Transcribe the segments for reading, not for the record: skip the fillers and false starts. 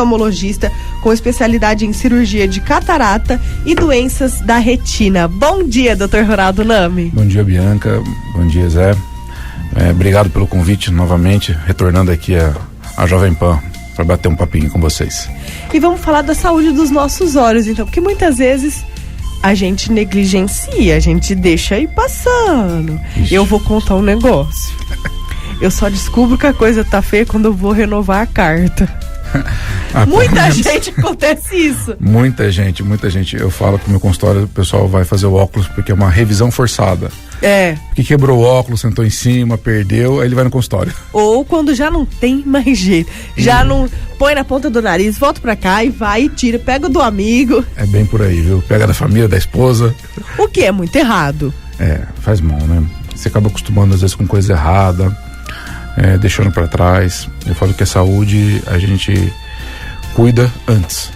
oftalmologista com especialidade em cirurgia de catarata e doenças da retina. Bom dia, Dr. Ronaldo Nami. Bom dia, Bianca. Bom dia, Zé. Obrigado pelo convite novamente, retornando aqui a Jovem Pan para bater um papinho com vocês. E vamos falar da saúde dos nossos olhos, então, porque muitas vezes a gente negligencia, a gente deixa ir passando. Ixi. Eu vou contar um negócio. Eu só descubro que a coisa tá feia quando eu vou renovar a carta. Muita gente acontece isso. Muita gente. Eu falo que no meu consultório o pessoal vai fazer o óculos porque é uma revisão forçada. Porque quebrou o óculos, sentou em cima, perdeu, aí ele vai no consultório. Ou quando já não tem mais jeito, já não põe na ponta do nariz, volta pra cá e vai e tira, pega o do amigo. É bem por aí, viu? Pega da família, da esposa. O que é muito errado. Faz mal, né? Você acaba acostumando às vezes com coisa errada, deixando pra trás. Eu falo que a saúde a gente cuida antes,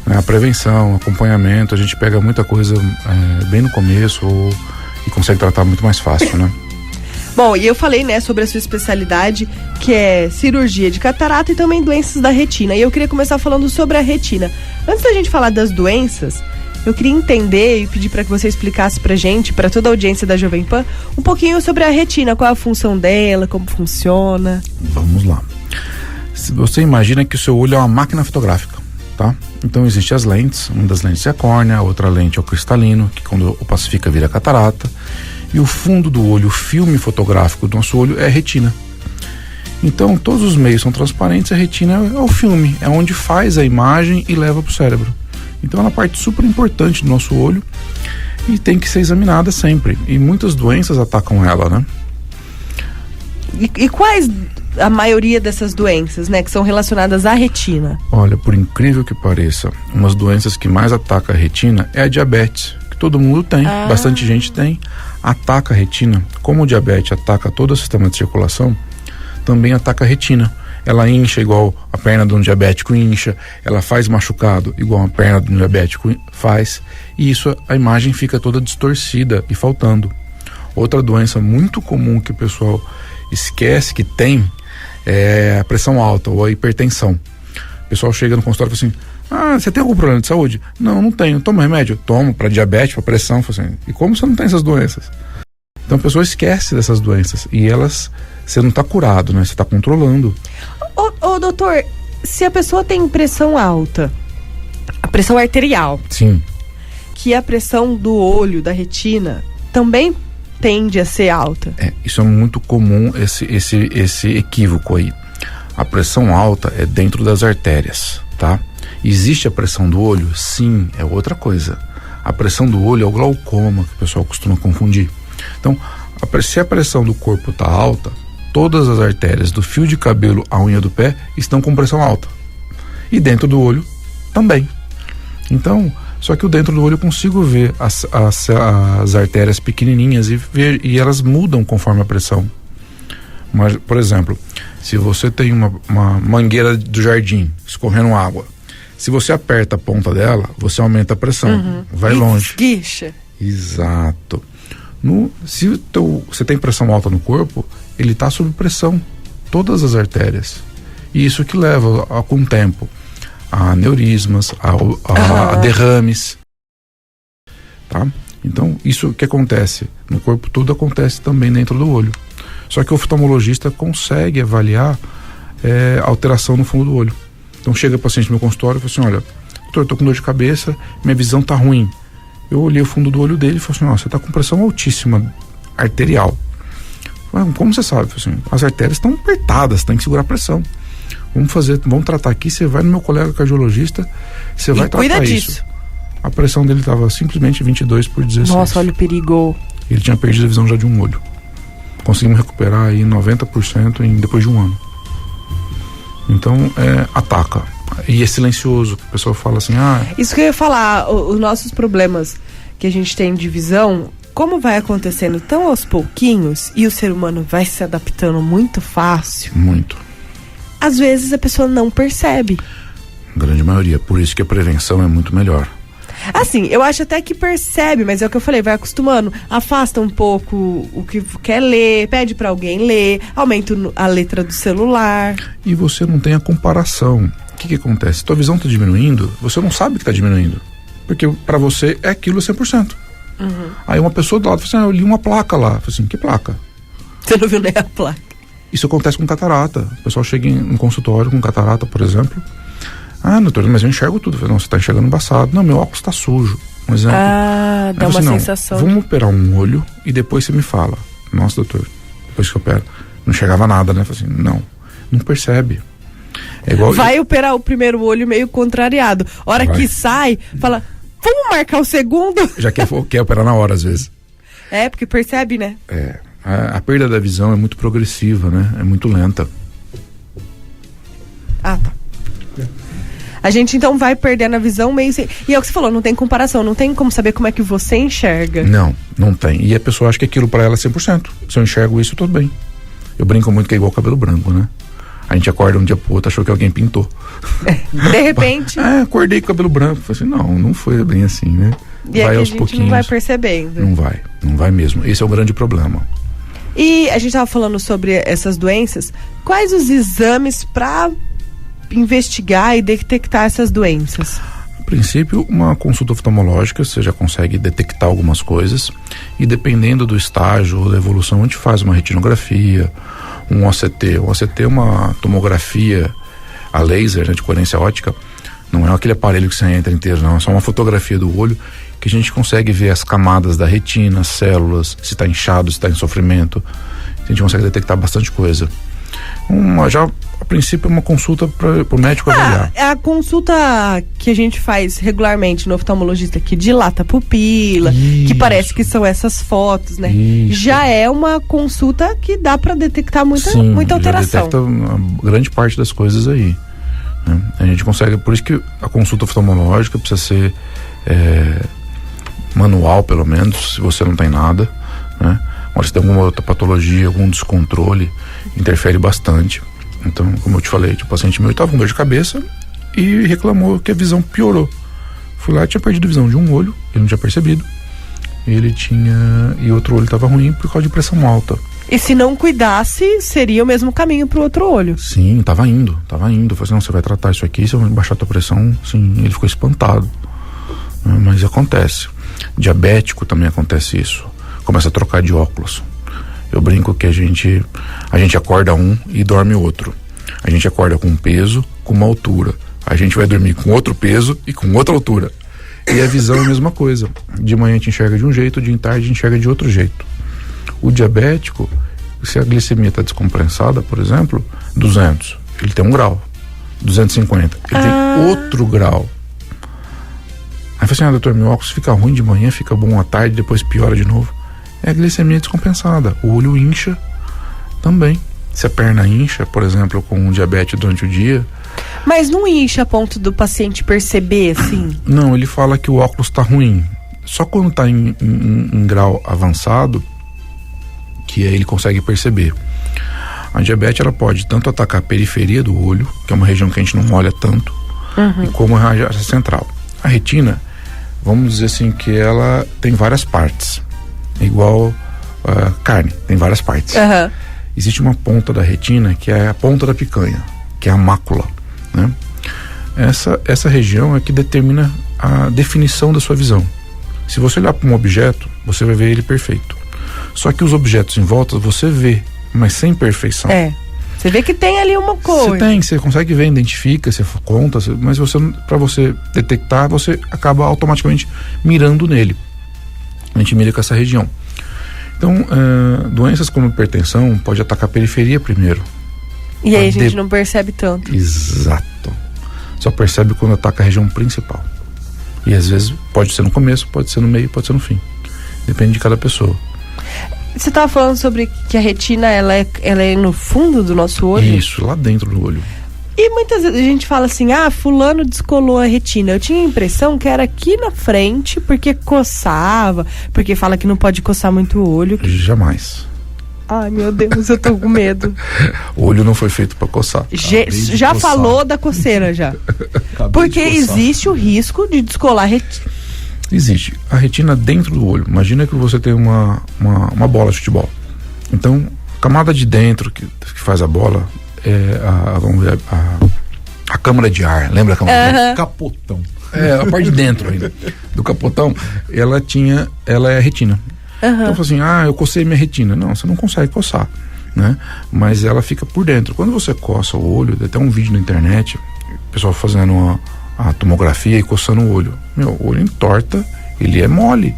né? A prevenção, acompanhamento, a gente pega muita coisa bem no começo e consegue tratar muito mais fácil, né? Bom, e eu falei, né, sobre a sua especialidade, que é cirurgia de catarata e também doenças da retina. E eu queria começar falando sobre a retina. Antes da gente falar das doenças, eu queria entender e pedir para que você explicasse pra gente, para toda a audiência da Jovem Pan, um pouquinho sobre a retina, qual é a função dela, como funciona. Vamos lá. Você imagina que o seu olho é uma máquina fotográfica, tá? Então existem as lentes, uma das lentes é a córnea, a outra lente é o cristalino, que quando opacifica vira catarata, e o fundo do olho, o filme fotográfico do nosso olho é a retina. Então todos os meios são transparentes, a retina é o filme, é onde faz a imagem e leva para o cérebro. Então é uma parte super importante do nosso olho e tem que ser examinada sempre, e muitas doenças atacam ela, né? E quais a maioria dessas doenças, né, que são relacionadas à retina? Olha, por incrível que pareça, umas doenças que mais atacam a retina é a diabetes, que todo mundo tem, bastante gente tem, ataca a retina. Como o diabetes ataca todo o sistema de circulação, também ataca a retina. Ela incha igual a perna de um diabético incha, ela faz machucado igual a perna de um diabético faz, e isso a imagem fica toda distorcida e faltando. Outra doença muito comum que o pessoal esquece que tem é a pressão alta ou a hipertensão. O pessoal chega no consultório e fala assim: você tem algum problema de saúde? Não tenho. Toma remédio? Tomo para diabetes, para pressão. Assim, e como você não tem essas doenças? Então a pessoa esquece dessas doenças e elas, você não está curado, né? Você está controlando. Ô doutor, se a pessoa tem pressão alta, a pressão arterial, sim, que a pressão do olho, da retina, também tende a ser alta. Isso é muito comum, esse equívoco aí. A pressão alta é dentro das artérias, tá? Existe a pressão do olho? Sim, é outra coisa. A pressão do olho é o glaucoma, que o pessoal costuma confundir. Então, se a pressão do corpo está alta, todas as artérias do fio de cabelo à unha do pé estão com pressão alta. E dentro do olho também. Então, só que dentro do olho eu consigo ver as artérias pequenininhas e elas mudam conforme a pressão. Mas, por exemplo, se você tem uma mangueira do jardim escorrendo água, se você aperta a ponta dela, você aumenta a pressão, vai longe. Esguicha. Exato. Se você tem pressão alta no corpo, ele está sob pressão, todas as artérias. E isso que leva, com o tempo, a aneurismas, a derrames, tá? Então, isso que acontece no corpo todo acontece também dentro do olho. Só que o oftalmologista consegue avaliar a alteração no fundo do olho. Então, chega o paciente no meu consultório e fala assim: olha, doutor, eu tô com dor de cabeça, minha visão tá ruim. Eu olhei o fundo do olho dele e falei assim: você tá com pressão altíssima arterial. Como você sabe? Assim, as artérias estão apertadas, tem que segurar a pressão. Vamos tratar aqui, você vai no meu colega cardiologista, você vai tratar isso. A pressão dele estava simplesmente 22/16. Nossa, olha o perigo. Ele tinha perdido a visão já de um olho. Conseguimos recuperar aí 90% depois de um ano. Então, ataca. E é silencioso, o pessoal fala assim: Isso que eu ia falar, os nossos problemas que a gente tem de visão, como vai acontecendo tão aos pouquinhos e o ser humano vai se adaptando muito fácil. Muito. Às vezes a pessoa não percebe. Grande maioria, por isso que a prevenção é muito melhor. Assim, eu acho até que percebe, mas é o que eu falei, vai acostumando, afasta um pouco o que quer ler, pede pra alguém ler, aumenta a letra do celular. E você não tem a comparação. que acontece? Tua visão está diminuindo, você não sabe que está diminuindo. Porque para você é aquilo 100%. Aí uma pessoa do lado fala assim, eu li uma placa lá. Eu falei assim, que placa? Você não viu nem a placa. Isso acontece com catarata. O pessoal chega em consultório com catarata, por exemplo. Doutor, mas eu enxergo tudo. Eu falei, não, você está enxergando embaçado. Não, meu óculos está sujo. Um exemplo. Dá uma sensação. Vamos operar um olho e depois você me fala. Nossa, doutor, depois que eu opero, não enxergava nada, né? Eu falei assim, não percebe. É igual vai operar o primeiro olho meio contrariado. Hora que sai, fala, vamos marcar o segundo? Já quer operar na hora, às vezes. Porque percebe, né? A perda da visão é muito progressiva, né? É muito lenta. Tá. A gente então vai perdendo a visão meio sem... E é o que você falou, não tem comparação, não tem como saber como é que você enxerga. Não tem. E a pessoa acha que aquilo pra ela é 100%. Se eu enxergo isso, tudo bem. Eu brinco muito que é igual cabelo branco, né? A gente acorda um dia pro outro, achou que alguém pintou. De repente... acordei com cabelo branco. Falei assim, não foi bem assim, né? E vai aos pouquinhos. Não vai percebendo. Não vai mesmo. Esse é o grande problema. E a gente tava falando sobre essas doenças. Quais os exames para investigar e detectar essas doenças? A princípio, uma consulta oftalmológica, você já consegue detectar algumas coisas. E dependendo do estágio ou da evolução, a gente faz uma retinografia, um OCT. O OCT é uma tomografia a laser, né, de coerência óptica. Não é aquele aparelho que você entra inteiro, não. É só uma fotografia do olho que a gente consegue ver as camadas da retina, as células, se está inchado, se está em sofrimento. A gente consegue detectar bastante coisa. A princípio, é uma consulta para o médico avaliar. A consulta que a gente faz regularmente no oftalmologista, que dilata a pupila, que parece que são essas fotos, né? Já é uma consulta que dá para detectar muita alteração. Já detecta uma grande parte das coisas aí. Né? A gente consegue, por isso que a consulta oftalmológica precisa ser manual, pelo menos, se você não tem nada, né? Agora, se tem alguma outra patologia, algum descontrole, interfere bastante. Então, como eu te falei, o paciente meu estava com dor de cabeça e reclamou que a visão piorou. Fui lá e tinha perdido a visão de um olho, ele não tinha percebido. E outro olho estava ruim por causa de pressão alta. E se não cuidasse, seria o mesmo caminho para o outro olho? Sim, estava indo. Eu falei assim, não, você vai tratar isso aqui, você vai baixar a tua pressão. Sim, ele ficou espantado. Mas acontece. Diabético também acontece isso. Começa a trocar de óculos. Eu brinco que a gente acorda um e dorme outro. A gente acorda com um peso, com uma altura. A gente vai dormir com outro peso e com outra altura. E a visão é a mesma coisa. De manhã a gente enxerga de um jeito, de tarde a gente enxerga de outro jeito. O diabético, se a glicemia está descompensada, por exemplo, 200, ele tem 1 grau. 250, ele tem outro grau. Aí fala assim, doutor, meu óculos fica ruim de manhã, fica bom à tarde, depois piora de novo. É a glicemia descompensada. O olho incha também. Se a perna incha, por exemplo, com um diabetes durante o dia... Mas não incha a ponto do paciente perceber, assim? Não, ele fala que o óculos está ruim. Só quando está em grau avançado, que aí ele consegue perceber. A diabetes, ela pode tanto atacar a periferia do olho, que é uma região que a gente não olha tanto, e como a região central. A retina, vamos dizer assim, que ela tem várias partes. Igual carne, tem várias partes. Existe uma ponta da retina que é a ponta da picanha, que é a mácula, né? Essa região é que determina a definição da sua visão. Se você olhar para um objeto, você vai ver ele perfeito. Só que os objetos em volta você vê, mas sem perfeição. Você vê que tem ali uma coisa. Você consegue ver, identifica, você conta, mas para você detectar, você acaba automaticamente mirando nele. A gente mira com essa região. Então, doenças como hipertensão pode atacar a periferia primeiro. E aí a gente não percebe tanto. Exato. Só percebe quando ataca a região principal. E às vezes pode ser no começo, pode ser no meio, pode ser no fim. Depende de cada pessoa. Você estava falando sobre que a retina ela é no fundo do nosso olho? Isso, lá dentro do olho. E muitas vezes a gente fala assim, fulano descolou a retina. Eu tinha a impressão que era aqui na frente, porque coçava, porque fala que não pode coçar muito o olho. Jamais. Ai, meu Deus, eu tô com medo. O olho não foi feito para coçar. Já coçar. Falou da coceira já. Porque existe o risco de descolar a retina. Existe. A retina dentro do olho. Imagina que você tem uma bola de futebol. Então, a camada de dentro que faz a bola é a câmara de ar, lembra a câmara de ar? Capotão. A parte de dentro ainda do capotão, ela é retina. Então, assim, eu cocei minha retina. Não, você não consegue coçar, né? Mas ela fica por dentro. Quando você coça o olho, tem até um vídeo na internet, o pessoal fazendo a tomografia e coçando o olho. O olho entorta, ele é mole.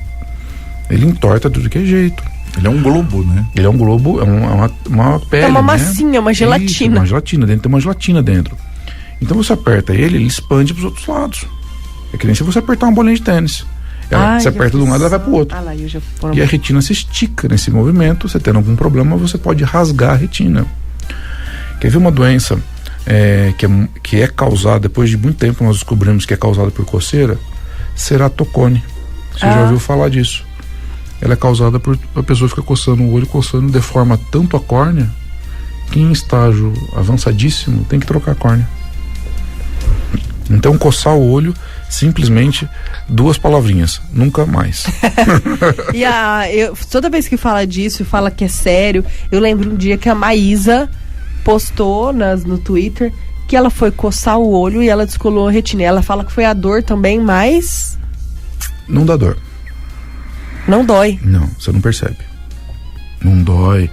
Ele entorta de tudo que é jeito. Ele é um globo, né? Ele é um globo, é uma pele, é uma né? massinha, uma gelatina. Isso, uma gelatina, tem uma gelatina dentro. Então você aperta ele expande para os outros lados. É que nem se você apertar uma bolinha de tênis. Você aperta de um lado, ela vai pro outro. E a retina se estica nesse movimento. Você tendo algum problema, você pode rasgar a retina. Quer ver uma doença que é causada, depois de muito tempo nós descobrimos que é causada por coceira? Ceratocone. Você já ouviu falar disso? Ela é causada por a pessoa ficar coçando o olho, deforma tanto a córnea que em estágio avançadíssimo tem que trocar a córnea. Então coçar o olho, simplesmente 2 palavrinhas, nunca mais. E toda vez que fala disso, fala que é sério, eu lembro um dia que a Maísa postou no Twitter que ela foi coçar o olho e ela descolou a retina. Ela fala que foi a dor também, mas... Não dá dor. Não dói. Não, você não percebe. Não dói.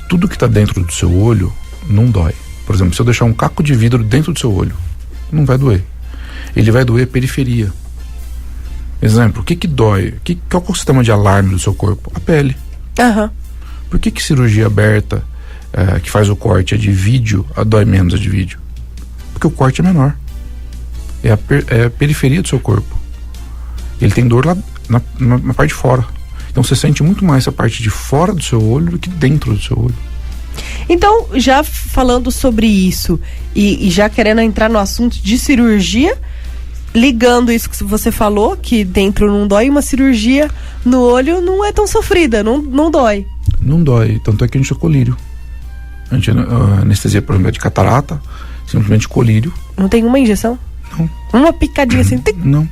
Tudo que está dentro do seu olho não dói. Por exemplo, se eu deixar um caco de vidro dentro do seu olho, não vai doer. Ele vai doer a periferia. Exemplo, o que dói? Qual é o sistema de alarme do seu corpo? A pele. Por que cirurgia aberta, que faz o corte, de vídeo, dói menos a de vídeo? Porque o corte é menor. É a periferia do seu corpo. Ele tem dor lá na parte de fora. Então você sente muito mais a parte de fora do seu olho do que dentro do seu olho. Então, já falando sobre isso e já querendo entrar no assunto de cirurgia, ligando isso que você falou, que dentro não dói, uma cirurgia no olho não é tão sofrida, não dói. Não dói, tanto é que a gente é colírio. A gente anestesia, por exemplo, de catarata, simplesmente colírio. Não tem uma injeção? Não. Uma picadinha assim? Não.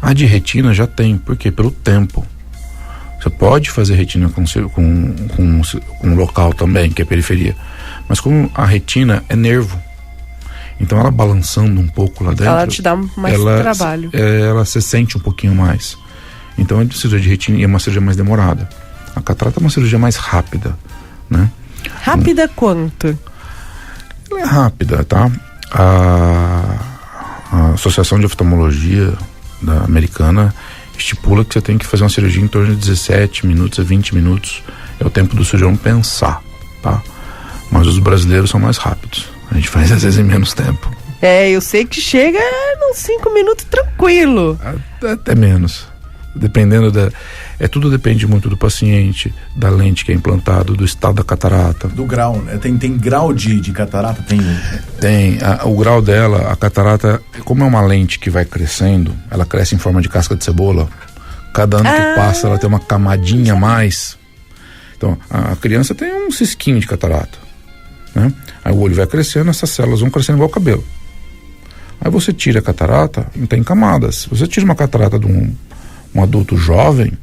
A de retina já tem, por quê? Pelo tempo. Você pode fazer retina com local também, que é periferia. Mas como a retina é nervo, então ela balançando um pouco lá dentro, ela te dá mais trabalho. Ela se sente um pouquinho mais. Então a cirurgia de retina é uma cirurgia mais demorada. A catarata é uma cirurgia mais rápida, né? Rápida quanto? Ela é rápida, tá? A Associação de Oftalmologia da Americana estipula que você tem que fazer uma cirurgia em torno de 17 minutos a 20 minutos. É o tempo do cirurgião pensar, tá? Mas os brasileiros são mais rápidos. A gente faz às vezes em menos tempo. Eu sei que chega nos 5 minutos tranquilo. Até menos. Dependendo tudo depende muito do paciente, da lente que é implantado, do estado da catarata. Do grau, né? Tem grau de catarata? Tem. O grau dela, a catarata, como é uma lente que vai crescendo, ela cresce em forma de casca de cebola. Cada ano que passa, ela tem uma camadinha a mais. Então, a criança tem um cisquinho de catarata, né? Aí o olho vai crescendo, essas células vão crescendo igual o cabelo. Aí você tira a catarata, não tem camadas. Se você tira uma catarata de um adulto jovem,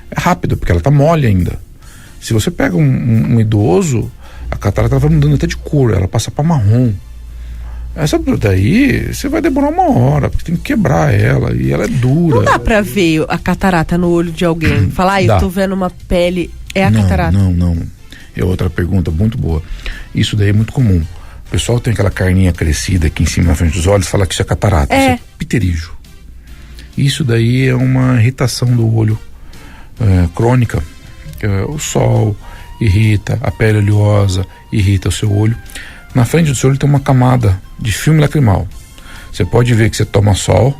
é rápido, porque ela tá mole ainda. Se você pega um idoso, a catarata vai mudando até de cor, ela passa para marrom. Essa daí, você vai demorar 1 hora, porque tem que quebrar ela, e ela é dura. Não dá pra ver a catarata no olho de alguém? Falar, eu tô vendo uma pele, catarata? Não. É outra pergunta muito boa. Isso daí é muito comum. O pessoal tem aquela carninha crescida aqui em cima, na frente dos olhos, fala que isso é catarata. Isso é pterígio. Isso daí é uma irritação do olho crônica. O sol irrita, a pele oleosa irrita o seu olho. Na frente do seu olho tem uma camada de filme lacrimal. Você pode ver que você toma sol,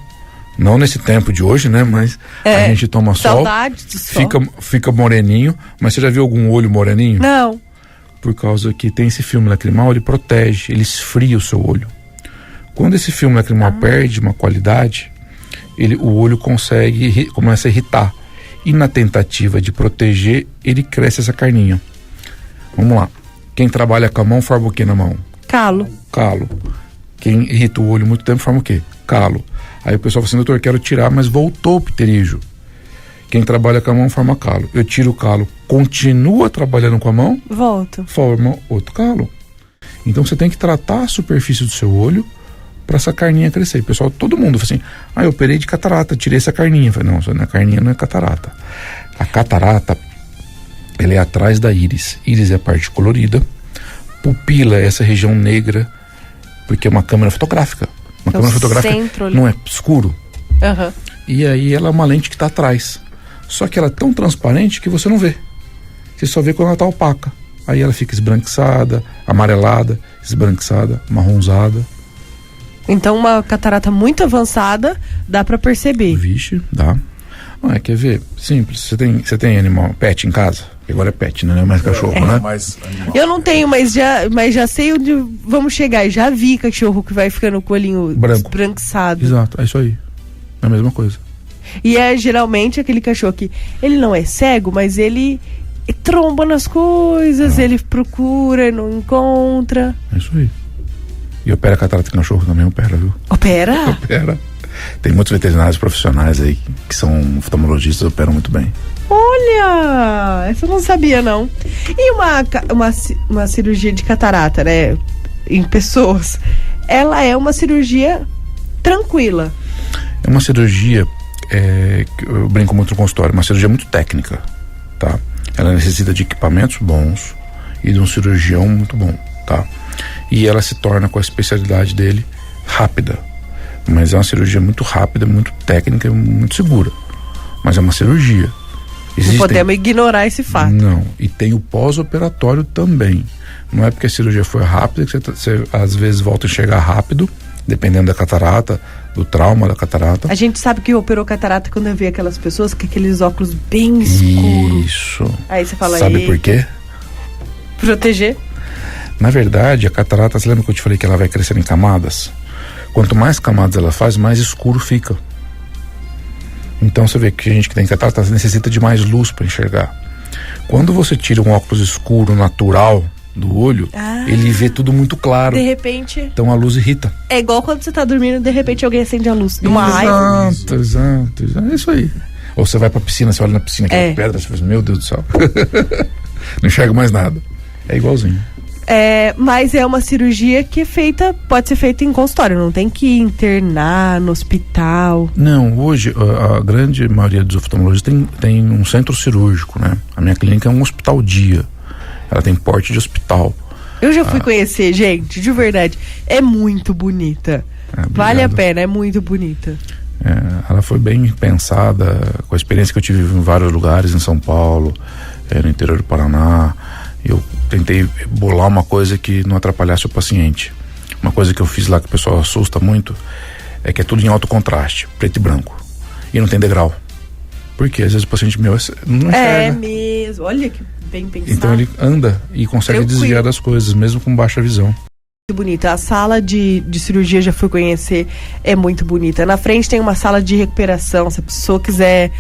não nesse tempo de hoje, né? Mas a gente toma sol, do sol. Fica moreninho. Mas você já viu algum olho moreninho? Não. Por causa que tem esse filme lacrimal, ele protege, ele esfria o seu olho. Quando esse filme lacrimal perde uma qualidade, o olho começa a irritar. E na tentativa de proteger, ele cresce essa carninha. Vamos lá. Quem trabalha com a mão forma o que na mão? Calo. Quem irrita o olho muito tempo forma o quê? Calo. Aí o pessoal fala assim, doutor, quero tirar, mas voltou o pterígio. Quem trabalha com a mão forma calo. Eu tiro o calo, continua trabalhando com a mão, volta. Forma outro calo. Então você tem que tratar a superfície do seu olho para essa carninha crescer. Pessoal, todo mundo fala assim, eu operei de catarata, tirei essa carninha. Eu falei, não, a carninha não é catarata. A catarata, ela é atrás da íris. Íris é a parte colorida, pupila é essa região negra, porque é uma câmera fotográfica. Uma câmera fotográfica não é escuro. Uhum. E aí ela é uma lente que está atrás. Só que ela é tão transparente que você não vê. Você só vê quando ela está opaca. Aí ela fica esbranquiçada, amarelada, esbranquiçada, marronzada. Então uma catarata muito avançada dá para perceber. Vixe, dá. Quer ver? Simples. Você tem animal, pet em casa? Agora é pet, né? Não é mais cachorro, né? Mais animal. Eu não tenho, mas já sei onde vamos chegar. Já vi cachorro que vai ficando com o olhinho esbranquiçado. Exato, é isso aí. É a mesma coisa. E é geralmente aquele cachorro que ele não é cego, mas ele tromba nas coisas, ele procura, não encontra. É isso aí. E opera catarata de cachorro também, opera, viu? Opera? Opera. Tem muitos veterinários profissionais aí que são oftalmologistas, operam muito bem. Olha, essa eu não sabia, não. E uma cirurgia de catarata, né, em pessoas, ela é uma cirurgia tranquila. É uma cirurgia, eu brinco muito no consultório, uma cirurgia muito técnica, tá? Ela necessita de equipamentos bons e de um cirurgião muito bom, tá? E ela se torna, com a especialidade dele, rápida. Mas é uma cirurgia muito rápida, muito técnica e muito segura. Mas é uma cirurgia. Não podemos ignorar esse fato. Não, e tem o pós-operatório também. Não é porque a cirurgia foi rápida que você às vezes volta a enxergar rápido, dependendo da catarata, do trauma da catarata. A gente sabe que operou catarata quando vê aquelas pessoas com aqueles óculos bem escuros. Isso. Aí você fala, sabe por quê? Proteger. Na verdade, a catarata, você lembra que eu te falei que ela vai crescer em camadas? Quanto mais camadas ela faz, mais escuro fica. Então você vê que a gente que tem catarata necessita de mais luz para enxergar. Quando você tira um óculos escuro natural do olho, ele vê tudo muito claro. De repente. Então a luz irrita. É igual quando você tá dormindo, de repente alguém acende a luz. De uma raiva. Exato. É isso aí. Ou você vai pra piscina, você olha na piscina, aquela pedra, você fala, meu Deus do céu. Não enxerga mais nada. É igualzinho. Mas é uma cirurgia que pode ser feita em consultório, não tem que internar no hospital. Não, hoje a grande maioria dos oftalmologistas tem um centro cirúrgico, né? A minha clínica é um hospital dia. Ela tem porte de hospital. Eu já fui conhecer, gente, de verdade. É muito bonita. Vale a pena, é muito bonita. Ela foi bem pensada, com a experiência que eu tive em vários lugares, em São Paulo, no interior do Paraná. Eu tentei bolar uma coisa que não atrapalhasse o paciente. Uma coisa que eu fiz lá que o pessoal assusta muito é que é tudo em alto contraste, preto e branco. E não tem degrau. Porque às vezes o paciente não enxerga. É mesmo, olha que bem pensado. Então ele anda e consegue desviar das coisas, mesmo com baixa visão. Muito bonita. A sala de cirurgia, já fui conhecer, é muito bonita. Na frente tem uma sala de recuperação, se a pessoa quiser.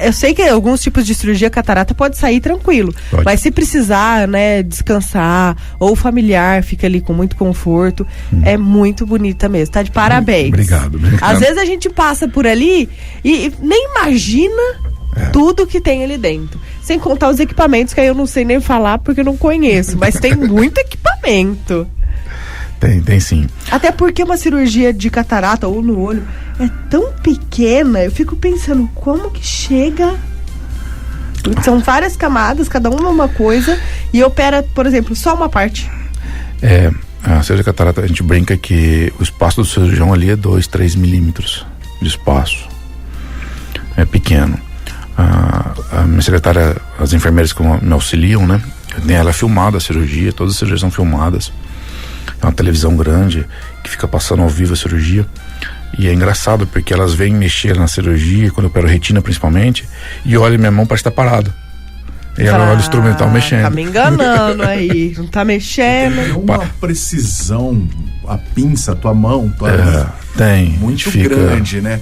Eu sei que alguns tipos de cirurgia catarata pode sair tranquilo, mas se precisar, né, descansar, ou o familiar fica ali com muito conforto, é muito bonita mesmo, tá de parabéns. Obrigado. Às vezes a gente passa por ali e nem imagina tudo que tem ali dentro. Sem contar os equipamentos, que aí eu não sei nem falar porque eu não conheço, mas tem muito equipamento. Tem sim. Até porque uma cirurgia de catarata ou no olho é tão pequena, eu fico pensando, como que chega? São várias camadas, cada uma coisa, e opera, por exemplo, só uma parte. A cirurgia de catarata, a gente brinca que o espaço do cirurgião ali é 2-3 milímetros de espaço. É pequeno. A minha secretária, as enfermeiras que me auxiliam, né? Ela é filmada a cirurgia, todas as cirurgias são filmadas. É uma televisão grande que fica passando ao vivo a cirurgia. E é engraçado porque elas vêm mexer na cirurgia, quando eu opero retina principalmente, e olha minha mão, parece que tá parado. E ela olha o instrumental mexendo. Tá me enganando aí, não tá mexendo. Tem uma precisão, a pinça, a tua mão, tem. Muito grande, né?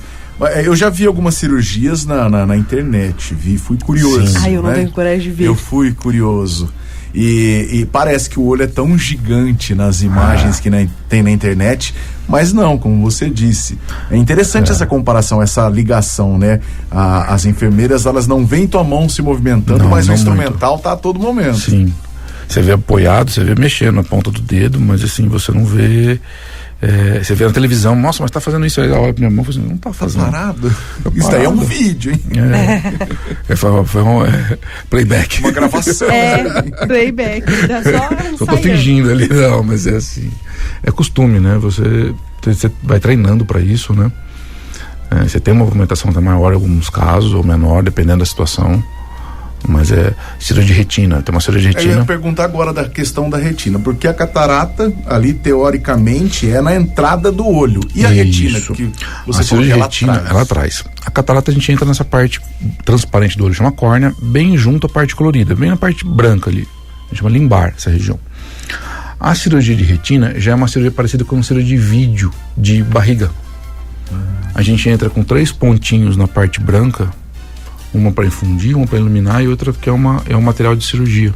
Eu já vi algumas cirurgias na internet, fui curioso. Ai, eu não tenho coragem de ver. Eu fui curioso. E parece que o olho é tão gigante nas imagens que tem na internet, mas não, como você disse. É interessante essa comparação, essa ligação, né? As enfermeiras, elas não veem tua mão se movimentando, mas o instrumental tá a todo momento. Sim. Você vê apoiado, você vê mexendo na ponta do dedo, mas assim, você não vê Você vê na televisão, nossa, mas tá fazendo isso aí, ela olha pra minha mão e fala assim, não tá fazendo. Parado. Isso daí é um vídeo, hein? Foi um playback. Uma gravação. Playback. Só tô fingindo ali, não, mas é assim. É costume, né? Você vai treinando pra isso, né? Você tem uma movimentação até maior em alguns casos, ou menor, dependendo da situação. Mas é cirurgia de retina, tem uma cirurgia de retina. Eu ia perguntar agora da questão da retina, porque a catarata ali, teoricamente, é na entrada do olho. E a retina que você a cirurgia de retina, ela traz. A catarata a gente entra nessa parte transparente do olho, chama córnea, bem junto à parte colorida, bem na parte branca ali. A gente chama limbar, essa região. A cirurgia de retina já é uma cirurgia parecida com uma cirurgia de vídeo de barriga. A gente entra com 3 pontinhos na parte branca, uma para infundir, uma para iluminar e outra que é um material de cirurgia.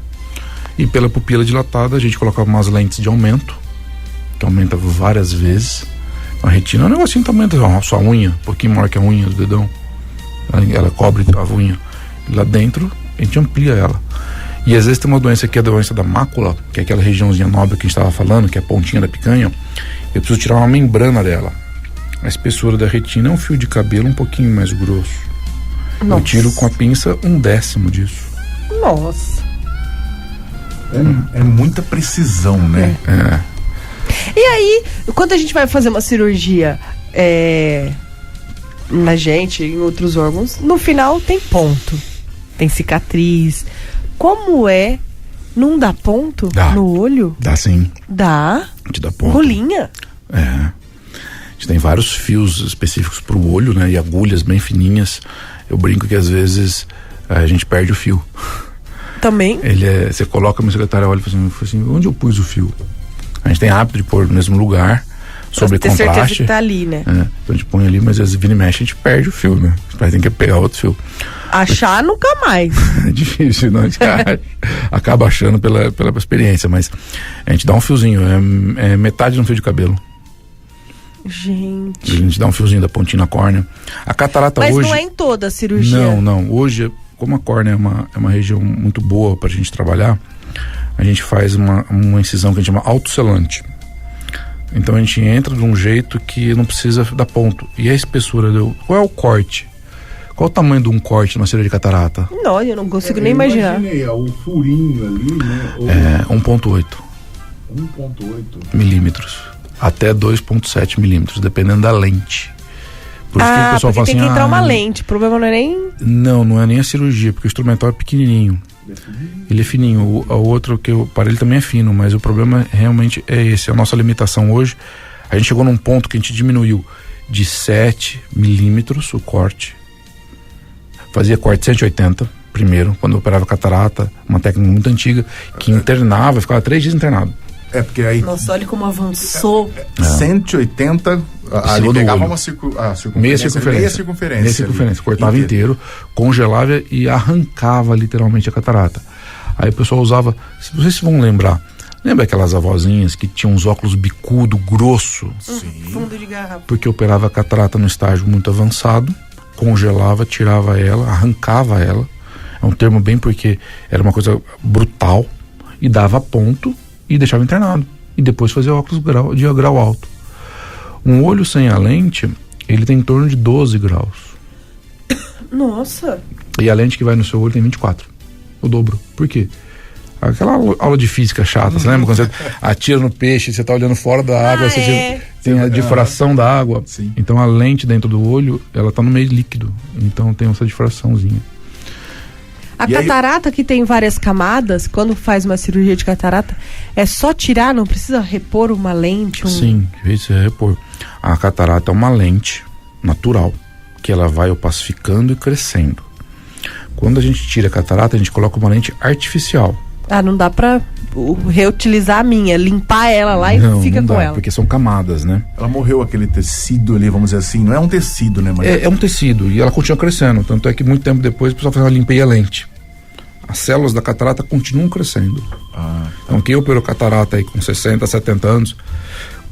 E pela pupila dilatada a gente coloca umas lentes de aumento, que aumenta várias vezes. A retina é um negocinho que aumenta a sua unha, um pouquinho maior que a unha do dedão. Ela cobre a unha. E lá dentro a gente amplia ela. E às vezes tem uma doença que é a doença da mácula, que é aquela regiãozinha nobre que a gente estava falando, que é a pontinha da picanha. Eu preciso tirar uma membrana dela. A espessura da retina é um fio de cabelo um pouquinho mais grosso. Nossa. Eu tiro com a pinça 1/10 disso. Nossa. É muita precisão, né? E aí, quando a gente vai fazer uma cirurgia na gente, em outros órgãos, no final tem ponto, tem cicatriz. Como é? Não dá ponto no olho? Dá sim. Dá? Te dá ponto. Rolinha? A gente tem vários fios específicos pro olho, né? E agulhas bem fininhas. Eu brinco que às vezes a gente perde o fio. Também? Você coloca, meu secretário olha e fala assim, onde eu pus o fio? A gente tem hábito de pôr no mesmo lugar, sobre ter contraste. Certeza que tá ali, né? Então a gente põe ali, mas às vezes vira e mexe, a gente perde o fio, né? A gente tem que pegar outro fio. Achar nunca mais. É difícil, não? A gente acaba achando pela experiência, mas a gente dá um fiozinho, é metade de um fio de cabelo. Gente. A gente dá um fiozinho da pontinha na córnea. A catarata mas hoje... não é em toda a cirurgia? Não. Hoje, como a córnea é uma região muito boa pra gente trabalhar, a gente faz uma incisão que a gente chama autoselante. Então a gente entra de um jeito que não precisa dar ponto. E a espessura qual é o corte? Qual o tamanho de um corte numa cirurgia de catarata? Não, eu não consigo nem imaginar. Imaginei, o furinho ali, né? 1.8 milímetros. Até 2.7 milímetros, dependendo da lente. Por isso que o pessoal fala tem assim, que entrar uma lente, o problema não é nem... Não é nem a cirurgia, porque o instrumental é pequenininho. Ele é fininho, o outro que o aparelho também é fino, mas o problema realmente é esse, a nossa limitação hoje. A gente chegou num ponto que a gente diminuiu de 7 milímetros o corte. Fazia corte 180 primeiro, quando eu operava catarata, uma técnica muito antiga, que internava, ficava 3 dias internado. Porque aí... Nossa, olha como avançou. 180, ali pegava uma meia circunferência. Cortava inteiro, congelava e arrancava literalmente a catarata. Aí o pessoal usava, se vocês vão lembra aquelas avózinhas que tinham uns óculos bicudo, grosso? Fundo de garrafa. Porque operava a catarata no estágio muito avançado, congelava, tirava ela, arrancava ela. É um termo bem porque era uma coisa brutal e dava ponto e deixava internado. E depois fazia óculos de grau alto. Um olho sem a lente, ele tem em torno de 12 graus. Nossa! E a lente que vai no seu olho tem 24. O dobro. Por quê? Aquela aula de física chata, você lembra? Quando você atira no peixe, você tá olhando fora da água, tem a difração da água. Sim. Então a lente dentro do olho, ela tá no meio líquido. Então tem essa difraçãozinha. A catarata que tem várias camadas, quando faz uma cirurgia de catarata, é só tirar, não precisa repor uma lente? Sim, isso é repor. A catarata é uma lente natural, que ela vai opacificando e crescendo. Quando a gente tira a catarata, a gente coloca uma lente artificial. Não dá pra reutilizar a minha, limpar ela lá e fica não com dá, ela. Porque são camadas, né? Ela morreu aquele tecido ali, vamos dizer assim. Não é um tecido, né? Mas é um tecido e ela continua crescendo. Tanto é que muito tempo depois o pessoal faz uma limpeza lente. As células da catarata continuam crescendo. Então quem operou catarata aí com 60, 70 anos,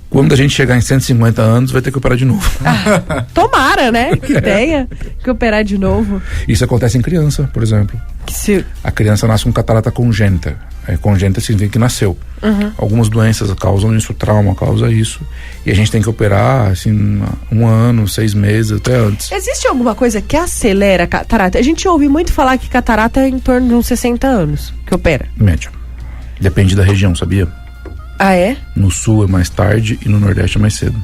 quando a gente chegar em 150 anos, vai ter que operar de novo. Tomara, né? Que tenha que operar de novo. Isso acontece em criança, por exemplo. A criança nasce com catarata congênita. congênita significa que nasceu. Algumas doenças causam isso, trauma causa isso, e a gente tem que operar assim 1 ano, 6 meses, até antes. Existe alguma coisa que acelera a catarata? A gente ouve muito falar que catarata é em torno de uns 60 anos que opera. Média. Depende da região, sabia? Ah, é? No sul é mais tarde e no nordeste é mais cedo.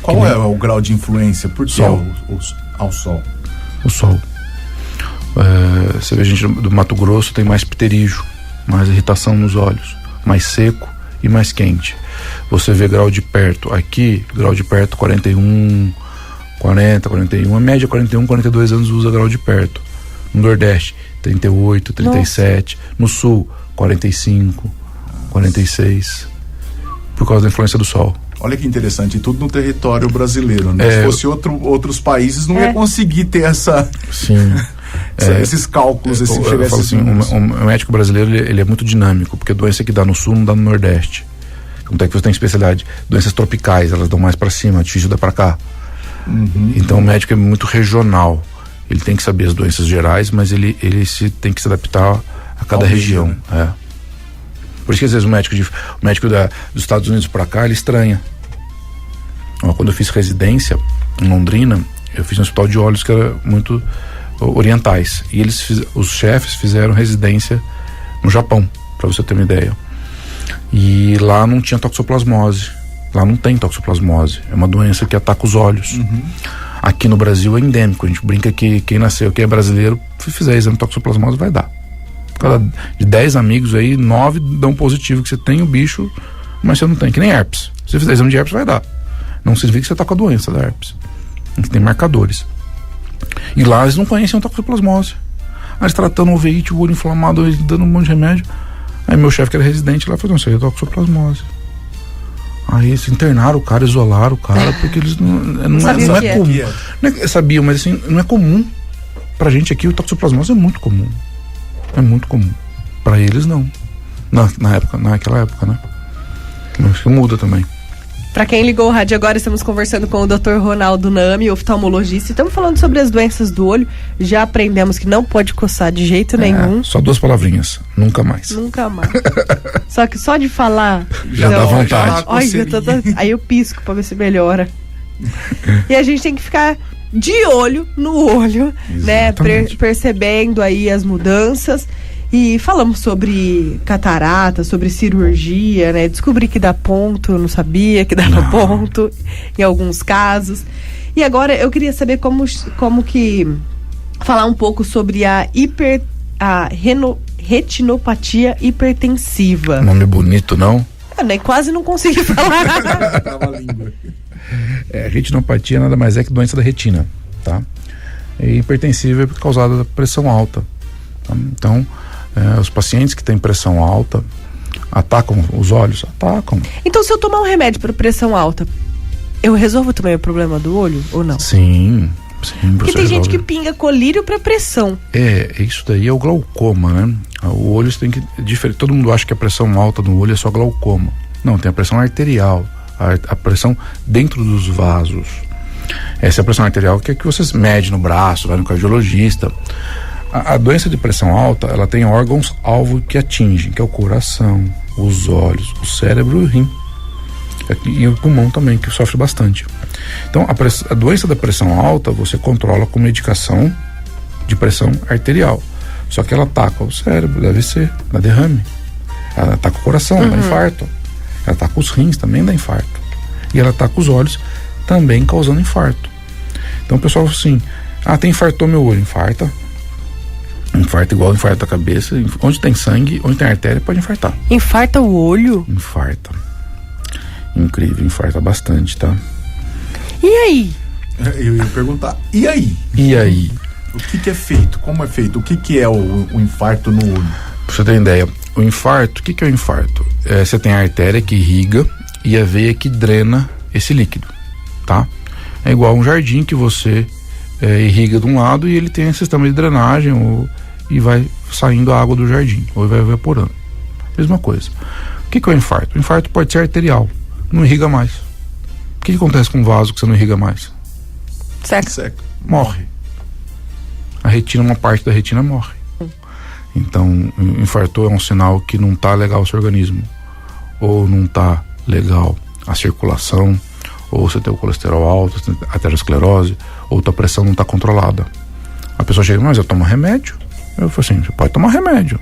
Qual é o grau de influência? Por que Sol. Ao sol? O sol. Você vê, a gente do Mato Grosso tem mais pterígio, mais irritação nos olhos, mais seco e mais quente. Você vê grau de perto, aqui, grau de perto 41, 40, 41, a média 41, 42 anos usa grau de perto. No Nordeste, 38, 37. Nossa. No Sul, 45, 46. Por causa da influência do sol. Olha que interessante, e tudo no território brasileiro, né? Se fosse outros países, não ia conseguir ter essa... Sim. esses cálculos, eu falo assim, o médico brasileiro ele é muito dinâmico, porque a doença que dá no sul não dá no nordeste. Como é que você tem especialidade? Doenças tropicais, elas dão mais para cima, difícil dar para cá. Então o médico é muito regional. Ele tem que saber as doenças gerais, mas ele tem que se adaptar a cada região. Né? Por isso que às vezes o médico dos Estados Unidos para cá, ele estranha. Quando eu fiz residência em Londrina, eu fiz um hospital de olhos que era muito orientais, e os chefes fizeram residência no Japão, para você ter uma ideia, e lá não tinha toxoplasmose. Lá não tem toxoplasmose, é uma doença que ataca os olhos. Aqui no Brasil é endêmico, a gente brinca que quem nasceu, quem é brasileiro, se fizer exame de toxoplasmose vai dar. De 10 amigos aí, 9 dão positivo que você tem o bicho, mas você não tem, que nem herpes. Se você fizer exame de herpes vai dar, não significa que você está com a doença da herpes. A gente tem marcadores. E lá eles não conhecem a toxoplasmose. Eles tratando o oveite, o olho inflamado, eles dando um monte de remédio. Aí meu chefe, que era residente lá, falou: não, isso aí é toxoplasmose. Aí eles internaram o cara, isolaram o cara, porque eles não é comum. Sabiam, mas assim, não é comum. Pra gente aqui, o toxoplasmose é muito comum. É muito comum. Pra eles, não. Naquela época, né? Mas que muda também. Para quem ligou o rádio agora, estamos conversando com o Dr. Ronaldo Nami, oftalmologista. Estamos falando sobre as doenças do olho. Já aprendemos que não pode coçar de jeito nenhum. Só 2 palavrinhas. Nunca mais. Nunca mais. Só que só de falar... Já dá vontade. Aí eu pisco para ver se melhora. E a gente tem que ficar de olho no olho, né? Percebendo aí as mudanças. E falamos sobre catarata, sobre cirurgia, né? Descobri que dá ponto, eu não sabia que dava ponto em alguns casos. E agora eu queria saber como que falar um pouco sobre a retinopatia hipertensiva. Nome bonito, não? Eu nem quase não consegui falar. Tava língua. Retinopatia nada mais é que doença da retina, tá? E hipertensiva é causada da pressão alta. Tá? Então, os pacientes que têm pressão alta atacam os olhos? Atacam. Então, se eu tomar um remédio para pressão alta, eu resolvo também o problema do olho ou não? Sim. Porque tem gente que pinga colírio para pressão. Isso daí é o glaucoma, né? O olho tem que... Todo mundo acha que a pressão alta no olho é só glaucoma. Não, tem a pressão arterial, a pressão dentro dos vasos. Essa é a pressão arterial que vocês medem no braço, vai no cardiologista. A doença de pressão alta, ela tem órgãos-alvo que atingem, que é o coração, os olhos, o cérebro e o rim. E o pulmão também, que sofre bastante. Então, a doença da pressão alta, você controla com medicação de pressão arterial. Só que ela ataca o cérebro, dá AVC, dá derrame. Ela ataca o coração, dá infarto. Ela ataca os rins, também dá infarto. E ela ataca os olhos, também causando infarto. Então o pessoal fala assim: infartou meu olho. Infarta igual infarto da cabeça. Onde tem sangue, onde tem artéria, pode infartar. Infarta o olho? Infarta. Incrível, infarta bastante, tá? E aí? Eu ia perguntar, e aí? E aí? O que é feito? Como é feito? O que é o infarto no olho? Pra você ter uma ideia, o infarto, o que é o infarto? Você tem a artéria que irriga e a veia que drena esse líquido, tá? É igual um jardim que você irriga de um lado e ele tem um sistema de drenagem e vai saindo a água do jardim, ou vai evaporando. Mesma coisa. O que é o infarto? O infarto pode ser arterial, não irriga mais. O que acontece com um vaso que você não irriga mais? Seca. Morre. A retina, uma parte da retina morre. Então, infartou é um sinal que não está legal o seu organismo, ou não está legal a circulação, ou você tem o colesterol alto, você tem aterosclerose, ou tua pressão não está controlada. A pessoa chega, mas eu tomo remédio. Eu falo assim, você pode tomar remédio,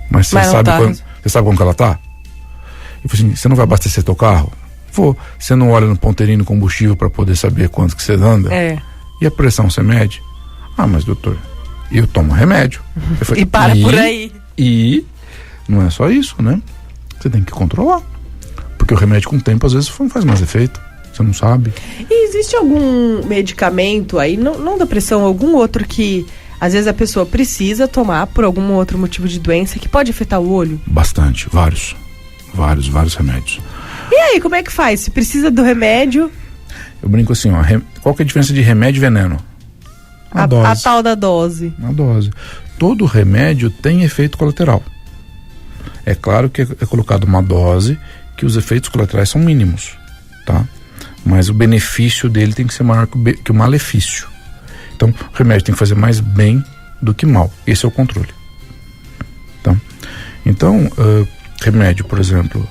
mas você sabe quando que ela tá? Eu falei assim, você não vai abastecer teu carro? Vou. Você não olha no ponteirinho no combustível para poder saber quanto que você anda? E a pressão você mede? Ah, mas doutor, eu tomo remédio. Eu falei, por aí. E não é só isso, né? Você tem que controlar. Porque o remédio com o tempo às vezes não faz mais efeito. Você não sabe. E existe algum medicamento aí, não da pressão, algum outro que às vezes a pessoa precisa tomar por algum outro motivo de doença que pode afetar o olho? Bastante, vários remédios. E aí, como é que faz? Se precisa do remédio? Eu brinco assim, ó, qual que é a diferença de remédio e veneno? A tal da dose. A dose. Todo remédio tem efeito colateral. É claro que é colocado uma dose que os efeitos colaterais são mínimos, tá? Mas o benefício dele tem que ser maior que o malefício. Então, o remédio tem que fazer mais bem do que mal. Esse é o controle. Tá? Então, remédio, por exemplo,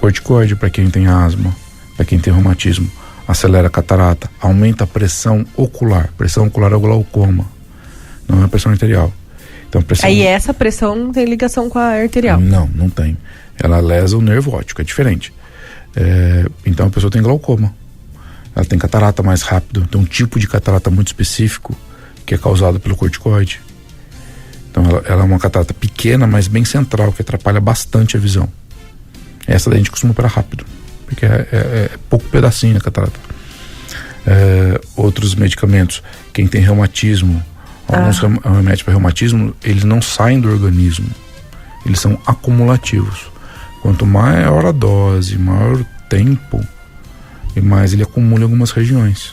corticoide para quem tem asma, para quem tem reumatismo, acelera a catarata, aumenta a pressão ocular. Pressão ocular é o glaucoma, não é a pressão arterial. Então, aí essa pressão não tem ligação com a arterial? Não tem. Ela lesa o nervo óptico, é diferente. Então a pessoa tem glaucoma. Ela tem catarata mais rápido, tem um tipo de catarata muito específico que é causado pelo corticoide. Então ela é uma catarata pequena, mas bem central, que atrapalha bastante a visão. Essa daí a gente costuma operar rápido, porque é pouco pedacinho a catarata. Outros medicamentos, quem tem reumatismo, alguns remédios para reumatismo, eles não saem do organismo, eles são acumulativos. Quanto maior a dose, maior o tempo, e mais ele acumula em algumas regiões.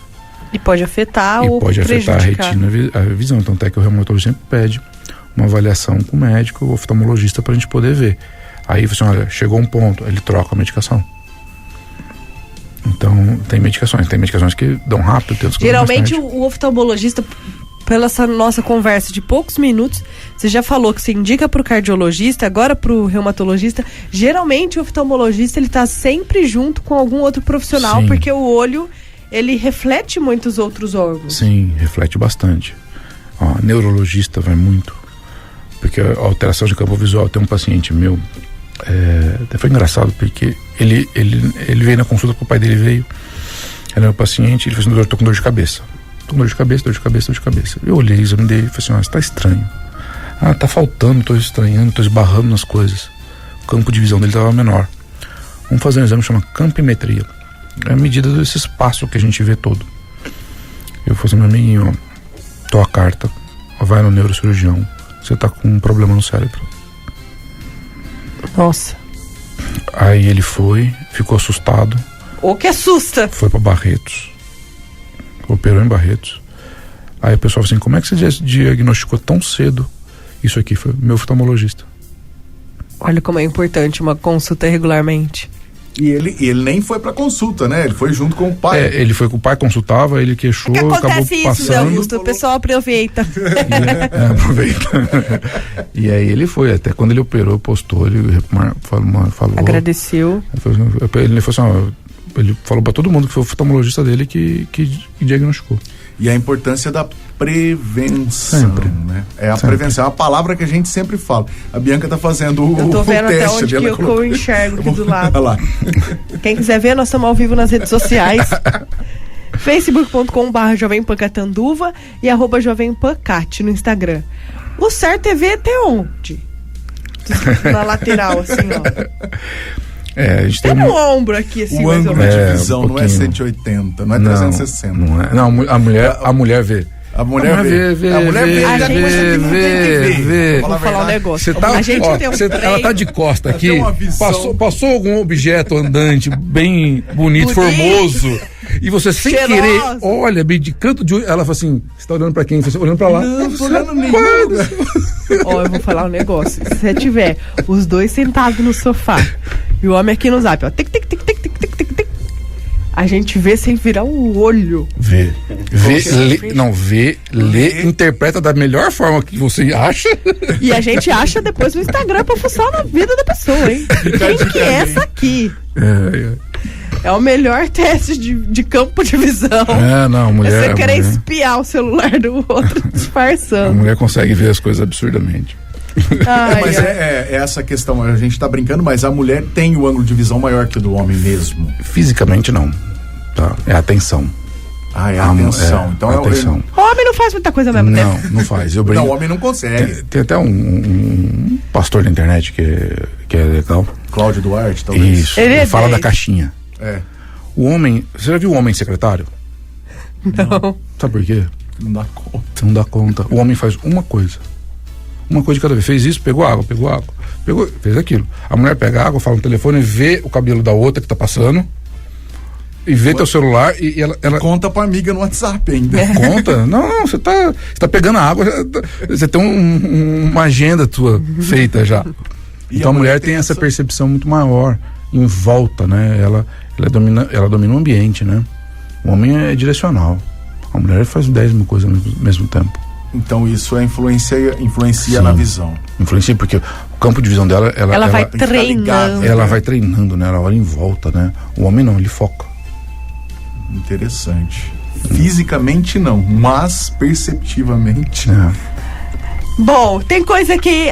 E pode afetar ou pode afetar a retina, a visão. Então até que o reumatologista sempre pede uma avaliação com o médico ou oftalmologista para a gente poder ver. Aí você olha, chegou um ponto, ele troca a medicação. Então tem medicações que dão rápido, tem outras que geralmente o oftalmologista, pela essa nossa conversa de poucos minutos, você já falou que você indica para o cardiologista, agora para o reumatologista. Geralmente o oftalmologista ele está sempre junto com algum outro profissional. Sim. Porque o olho ele reflete muitos outros órgãos. Sim, reflete bastante. Neurologista vai muito, porque a alteração de campo visual. Tem um paciente meu, até foi engraçado, porque ele veio na consulta que o pai dele veio. Ele era um paciente, ele falou assim, doutor, tô com dor de cabeça. Dor de cabeça. Eu olhei, examinei e falei assim, isso tá estranho. Tá faltando, tô estranhando, tô esbarrando nas coisas. O campo de visão dele tava menor. Vamos fazer um exame que chama campimetria. É a medida desse espaço que a gente vê todo. Eu falei assim, meu amiguinho, tô a carta, vai no neurocirurgião, você tá com um problema no cérebro. Nossa. Aí ele foi, ficou assustado. O que assusta? Foi pra Barretos. Operou em Barretos. Aí o pessoal falou assim, como é que você diagnosticou tão cedo isso aqui? Foi meu oftalmologista. Olha como é importante uma consulta regularmente. E ele nem foi pra consulta, né? Ele foi junto com o pai. Ele foi com o pai, consultava, ele queixou, acabou isso, passando. Augusto, o pessoal aproveita. Aproveita. E aí ele foi, até quando ele operou, postou, ele falou. Agradeceu. Ele falou assim, ele falou pra todo mundo que foi o oftalmologista dele que diagnosticou. E a importância da prevenção, sempre, né? A prevenção, é uma palavra que a gente sempre fala. A Bianca tá fazendo o teste. Eu tô vendo até onde que eu enxergo aqui do lado. Olha lá. Quem quiser ver, nós estamos ao vivo nas redes sociais. facebook.com/jovempancatanduva e @jovempancat no Instagram. O certo é ver até onde? Na lateral, assim, ó. A gente tem no ombro aqui, assim, o ângulo de visão não é 180, não é 360. Não é. Não, a mulher vê. A mulher vê. A gente vê. Vou falar um negócio. A gente tem um ela tá de costa aqui, passou algum objeto andante bem bonito, formoso, e você sem querer, olha, bem de canto de olho, ela fala assim, você tá olhando pra quem? Você olhando pra lá. Não, tô olhando nenhum. Eu vou falar um negócio. Se você tiver os dois sentados no sofá e o homem aqui no zap, ó, tic, tic, tic, tic, tic, tic, tic, tic. A gente vê sem virar o olho. Vê, interpreta da melhor forma que você acha. E a gente acha depois no Instagram pra fuçar na vida da pessoa, hein? Quem que é essa aqui? É o melhor teste de campo de visão. Não, mulher. Você querer espiar o celular do outro disfarçando. A mulher consegue ver as coisas absurdamente. Mas é essa questão, a gente tá brincando, mas a mulher tem o ângulo de visão maior que o do homem mesmo. Fisicamente não. Tá? É a atenção. É a atenção. Então atenção. O homem não faz muita coisa mesmo, né? Não faz. Eu brinco. Não, o homem não consegue. Tem até um pastor na internet que é legal. Cláudio Duarte, talvez. Isso. Ele fala da caixinha. O homem. Você já viu o homem secretário? Não. Sabe por quê? Não dá conta. Não dá conta. O homem faz uma coisa de cada vez. Fez isso, pegou água, fez aquilo. A mulher pega água, fala no telefone, vê o cabelo da outra que tá passando e vê teu celular e ela conta pra amiga no WhatsApp ainda. Conta? Não, você tá pegando a água, você tem uma agenda tua feita já. Então a mulher tem essa percepção muito maior em volta, né? Ela domina o ambiente, né? O homem é direcional. A mulher faz 10 mil coisas ao mesmo tempo. Então isso influencia na visão. Influencia porque o campo de visão dela, ela vai treinando. Ela vai treinando, né? Ela olha em volta, né? O homem não, ele foca. Interessante. Fisicamente não, mas perceptivamente. Bom, tem coisa que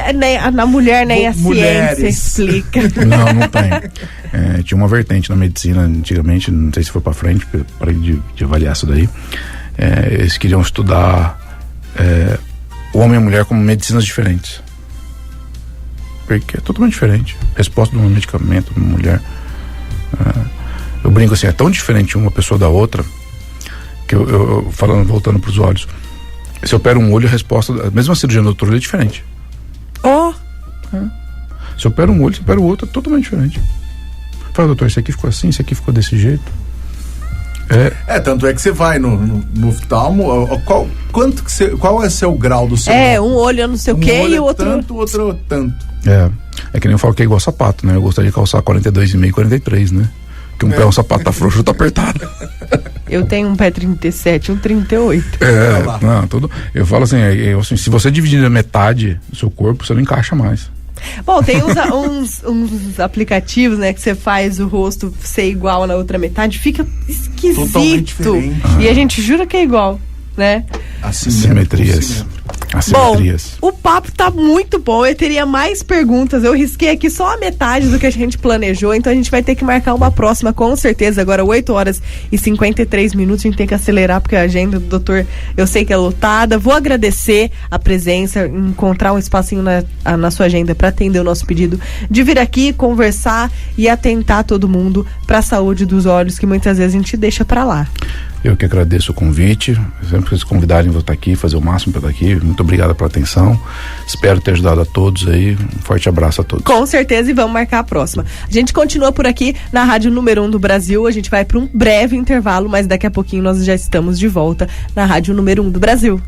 na mulher nem a ciência explica. Não tem. Tinha uma vertente na medicina antigamente, não sei se foi pra frente, parei de avaliar isso daí. Eles queriam estudar o homem e a mulher como medicinas diferentes. Porque é totalmente diferente. Resposta de um medicamento de uma mulher. Eu brinco assim, é tão diferente uma pessoa da outra que eu voltando pros olhos. Se eu opero um olho, a resposta, a mesma cirurgia no outro olho é diferente. Se eu opero um olho, se eu opero o outro, é totalmente diferente. Fala, doutor, esse aqui ficou assim, esse aqui ficou desse jeito. Tanto é que você vai no oftalmo, qual é seu grau do seu um olho não sei o que e o outro tanto. É que nem eu falo que é igual sapato, né? Eu gostaria de calçar 42,5 e 43, né? Que um pé um sapato tá frouxo, tá apertado. Eu tenho um pé 37 e um 38. Eu falo assim, se você dividir a metade do seu corpo, você não encaixa mais. Bom, tem uns aplicativos, né, que você faz o rosto ser igual na outra metade, fica esquisito. Totalmente diferente. E a gente jura que é igual, né? Assimetrias. Bom, o papo tá muito bom, eu teria mais perguntas, eu risquei aqui só a metade do que a gente planejou, então a gente vai ter que marcar uma próxima com certeza, agora 8 horas e 53 minutos, a gente tem que acelerar porque a agenda do doutor, eu sei que é lotada. Vou agradecer a presença, encontrar um espacinho na sua agenda para atender o nosso pedido de vir aqui, conversar e atentar todo mundo para a saúde dos olhos, que muitas vezes a gente deixa para lá. Eu que agradeço o convite, sempre que vocês convidarem, vou estar aqui, fazer o máximo para estar aqui. Muito obrigado pela atenção, espero ter ajudado a todos aí, um forte abraço a todos. Com certeza, e vamos marcar a próxima. A gente continua por aqui na Rádio Número 1 do Brasil, a gente vai para um breve intervalo, mas daqui a pouquinho nós já estamos de volta na Rádio Número 1 do Brasil.